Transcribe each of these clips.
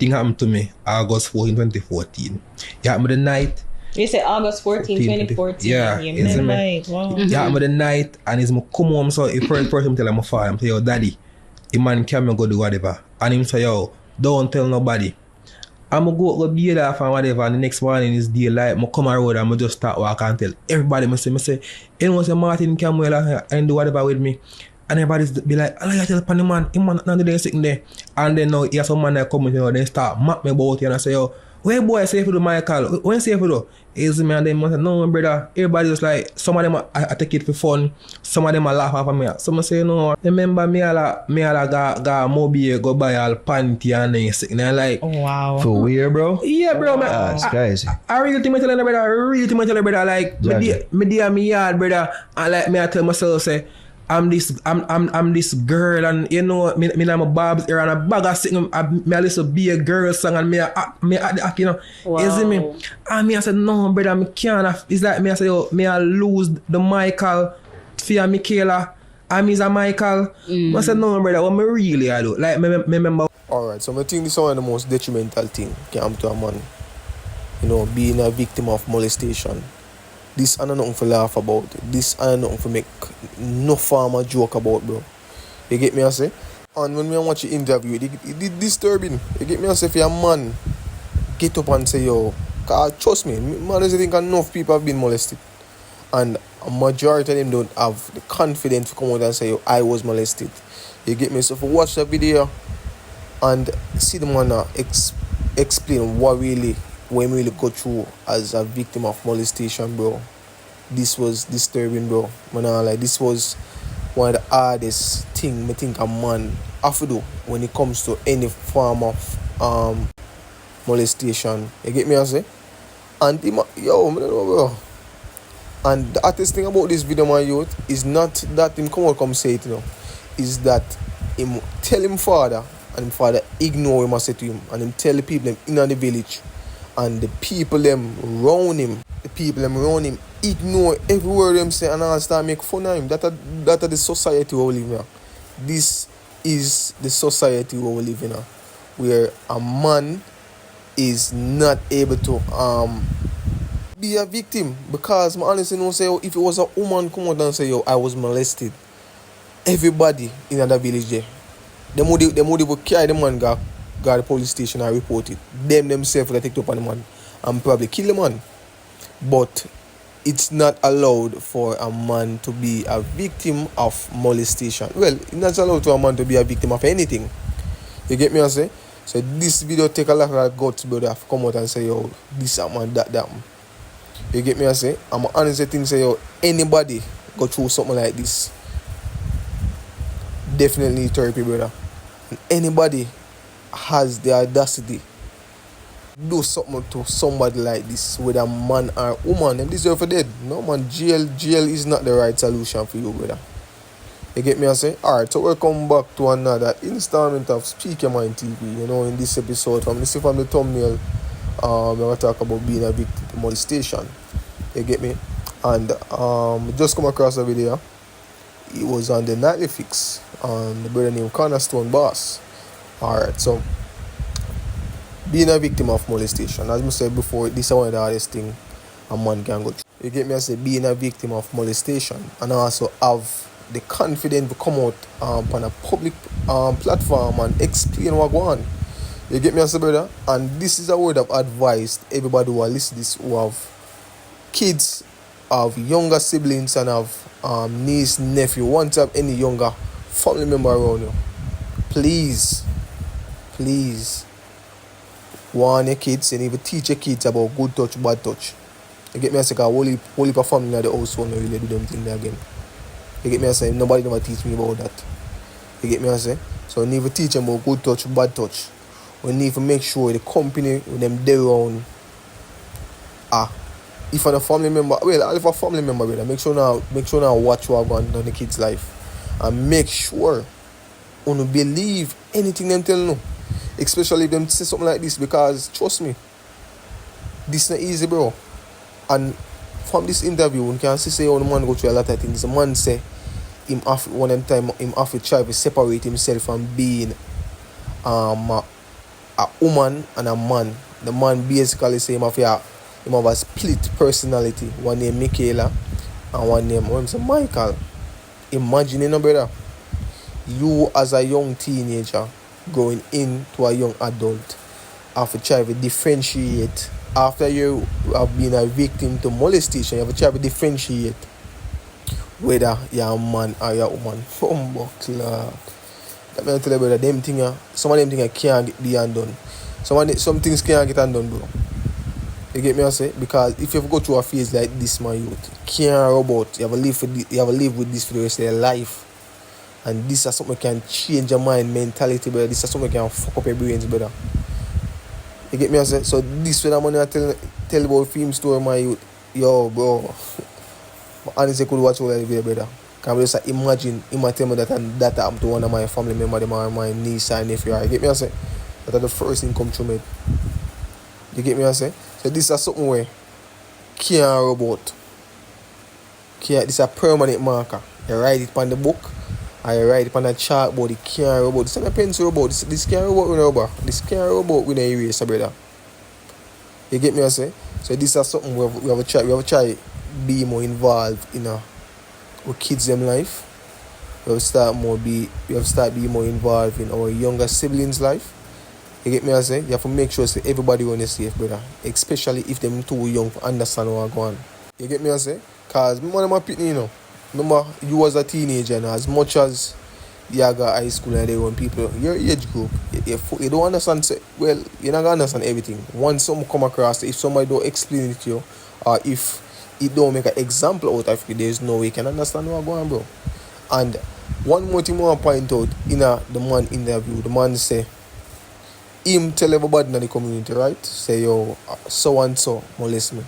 thing happened to me August 14, 2014. It happened the night. You say August 14, 2014. Yeah, it's a night. Wow. It happened the night, and he's come home. So the first person tell my father, say, yo, daddy, the man can go do whatever. And him say, yo, don't tell nobody. I'm going to go be there and whatever, and the next morning is daylight. I come around and I just start walk and tell everybody. I say, anyone say Martin Camuel and do whatever with me. And everybody's be like, I like to tell the man, him man not there sitting there. And then now, here's some man that come, they start map me about it, and I say, yo, where boy say for do Michael? When say for do? Is me and them say, no brother, everybody just like, some of them I take it for fun, some of them I laugh off me. Some say no. Remember me all ga mobile go buy all panty and then sick. And I like, oh, wow. For weird, bro? Yeah, bro, man. That's crazy. I really think I tell brother, like me yard, brother, and like me I tell myself say, I'm this girl, and you know me I'm a Bob's ear and a bag of singing me a listen be a girl song, and me at the act, you know. Wow. You see me? And me I said no brother, me can't. It's like me I say, yo, me I lose the Michael for Michaela, and me's a Michael. I said no brother, what me really I do? Like me remember. Alright, so I think this is one of the most detrimental thing can happen to a man. You know, being a victim of molestation. This I nothing for laugh about. This I nothing for make no farmer joke about, bro. You get me I say? And when me watch the interview, it disturbing. You get me I say, if you're a man, get up and say, yo, cause trust me, man doesn't think enough people have been molested. And a majority of them don't have the confidence to come out and say, yo, I was molested. You get me? So if you watch the video and see the man explain what really when we really go through as a victim of molestation, bro, this was disturbing, bro. Like, this was one of the hardest things I think a man have to do when it comes to any form of molestation. You get me, I say? And bro. And the hardest thing about this video, my youth, is not that him come say it, you know. Is that him tell him father, and him father ignore him and say to him, and him tell the people in the village. And the people them around him ignore every word them say and all start make fun of him. That are the society we live in. This is the society we live in, where a man is not able to be a victim. Because I honestly don't say, if it was a woman come out and say, yo, I was molested, everybody in the village there, they would carry the man go the police station and report it. Themselves will take up on the man and probably kill the man. But it's not allowed for a man to be a victim of molestation. Well, it's not allowed for a man to be a victim of anything. You get me, I say? So this video take a lot of guts, brother, to come out and say, yo, this man, that. You get me, I say? I'm honestly think say, yo, anybody go through something like this, definitely therapy, brother. And anybody has the audacity do something to somebody like this, whether man or woman, them deserve for dead. No man, jail is not the right solution for you, brother. You get me, I say? Alright, so welcome back to another installment of Speak Your Mind TV. You know, in this episode, from the thumbnail, I'm going to talk about being a victim of molestation. You get me? And just come across a video. It was on the Nightly Fix on the brother named Cornerstone boss. Alright, so being a victim of molestation, as I said before, this is one of the hardest things a man can go through. You get me? I say being a victim of molestation and also have the confidence to come out on a public platform and explain what going on. You get me, I say, brother? And this is a word of advice to everybody who are listening to this, who have kids, have younger siblings, and have niece, nephew, want to have any younger family member around you. Please warn your kids and even teach your kids about good touch, bad touch. You get me? I say, because whole heap of family in the house won't really do them things again. You get me? I say, nobody never teach me about that. You get me? I say, so we need to teach them about good touch, bad touch. We need to make sure the company with them there around. If I'm a family member, if a family member, brother, make sure now watch what going on in the kid's life, and make sure you believe anything them tell you. Especially if them say something like this, because trust me, this is not easy, bro. And from this interview, you can see how the man go through a lot of things. The man say him have to try to separate himself from being a a woman and a man. The man basically say him have a split personality. One name Michaela and one name Michael. Imagine, brother, you as a young teenager going into a young adult have to try to differentiate. After you have been a victim to molestation, you have to try to differentiate whether you're a man or you're a woman. That means tell you, brother, some of them things can't be undone. Some things can't get undone, bro. You get me? I say, because if you go through a phase like this, my youth, can't robot. You have to live with this for the rest of your life. And this is something that can change your mind mentality, brother. This is something that can fuck up your brains, brother. You get me? I say, so this when I'm gonna tell about film story, my youth. Yo, bro. Honestly, I could watch all of it, brother. Can we just imagine him tell me that happened to one of my family members, my niece and nephew. You get me? I say, that's the first thing come through me. You get me? I say, so this is something where can't robot. This is a permanent marker. You write it on the book, or you write it on the chalkboard. It can't robot. This is a pencil robot. This can't robot with a rubber. This can't robot with an eraser, brother. You get me? I say, so this is something where we have to try be more involved in with kids them life. We have to start being more involved in our younger siblings' life. You get me? I say, you have to make sure say everybody on is safe, brother. Especially if them too young to understand what going on. You get me? I say, cause one of my pitney, you know. Remember, you was a teenager, and as much as you got high school and they want people, your age group, you don't understand. Say, well, you're not gonna understand everything. Once something come across, if somebody don't explain it to you, or if it don't make an example out of it, there's no way you can understand what's going on, bro. And one more thing I want to point out in the man interview, the man say, him tell everybody in the community, right? Say, yo, so and so molest me.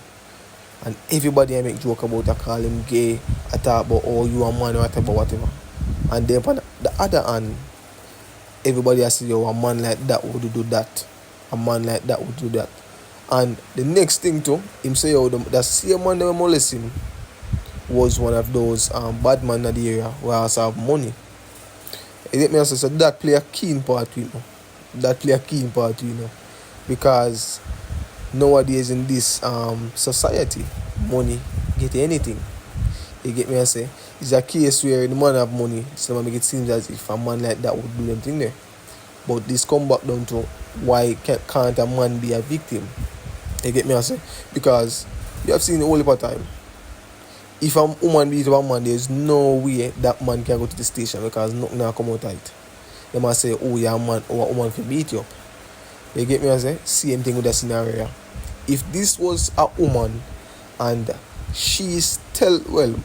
And everybody I make joke about, I call him gay, I talk about, oh, you a man, or I talk about whatever. And then on the other hand, everybody I say, yo, a man like that would do that. A man like that would do that. And the next thing too, him say, oh, the same man that molest him was one of those bad men in the area who also have money. You get me? So that play a keen part, you know. That play a keen part, you know. Because nowadays in this society, money get anything. You get me? I say, it's a case where the man have money, so make it seem as if a man like that would do them thing there. But this come back down to why can't a man be a victim? You get me? I say, because you have seen the whole time. If a woman beat a man, there's no way that man can go to the station because nothing will come out of it. They must say, oh, you're a man or a woman can beat you up. You get me? I say, same thing with the scenario. If this was a woman and she's well,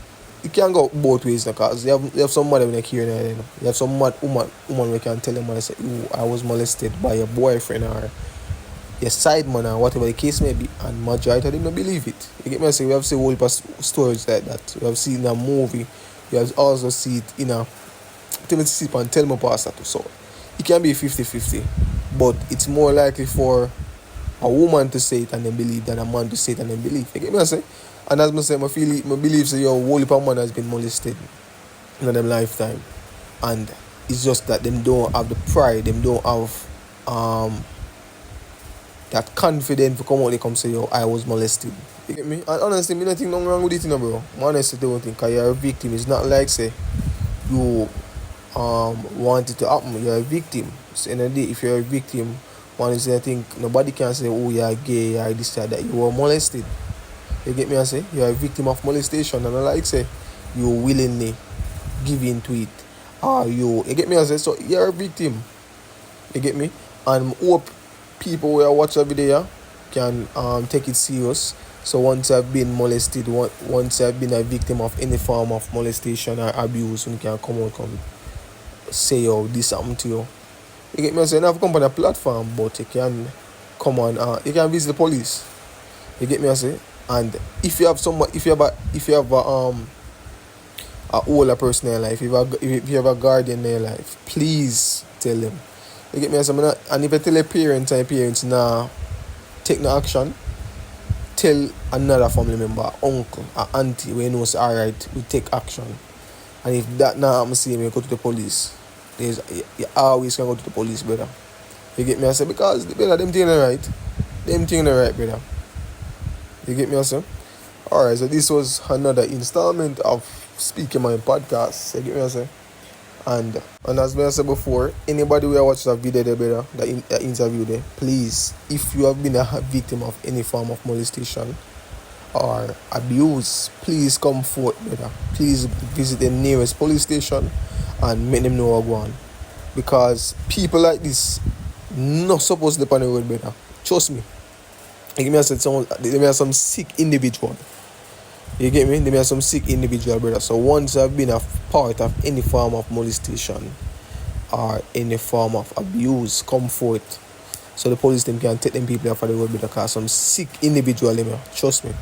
you can't go both ways because you have some mother when you hear that, you know. You have some mad woman who can tell them and say, oh, I was molested by your boyfriend or your side man or whatever the case may be, and majority of them don't believe it. You get me? I say, we have seen whole stories like that. We have seen in a movie. We have also seen it in a tell me pastor too. So it can be 50-50, but it's more likely for a woman to say it and then believe than a man to say it and then believe. You get me? I say, and as I say, I believe say your whole heap of man has been molested in their lifetime, and it's just that them don't have the pride, them don't have that confidence to come out and come say, yo, I was molested. You get me? And honestly, I don't think nothing wrong with it, you know, bro. I honestly don't think, because you're a victim. It's not like, say, you want it to happen. You're a victim. So, in the day, if you're a victim, honestly, I think nobody can say, oh, you're gay, you're this, or that. You were molested. You get me? I say, you're a victim of molestation. And I like, say, you willingly give in to it. You get me? I say, so you're a victim. You get me? And hope people who watch the video can take it serious. So once I've been molested, once I've been a victim of any form of molestation or abuse, you can come out and say, yo, this happened to you. You get me? So you don't have to come on a platform, but you can come on, you can visit the police. You get me? I say, and if you have a older person in your life, if you have a guardian in your life, please tell them. You get me? And if you tell your parents and your parents now take no action, tell another family member, uncle, or auntie, where you know it's alright, we take action. And if that now happens, you go to the police. You always can go to the police, brother. You get me? I say because brother, them thing are right. Them thing are right, brother. You get me? I say. Alright, so this was another installment of Speaking My Podcast. You get me? I say. And as I said before, anybody who watch that video there, brother, that interview there, please, if you have been a victim of any form of molestation or abuse, please come forth, brother. Please visit the nearest police station and make them know what's going on. Because people like this not supposed to be on the road, brother. Trust me. You get me? I said there are some sick individual. You get me? There are some sick individual, brother. So once I've been a part of any form of molestation or any form of abuse, come forth so the police team can take them people off of the road, brother. Because some sick individual, trust me.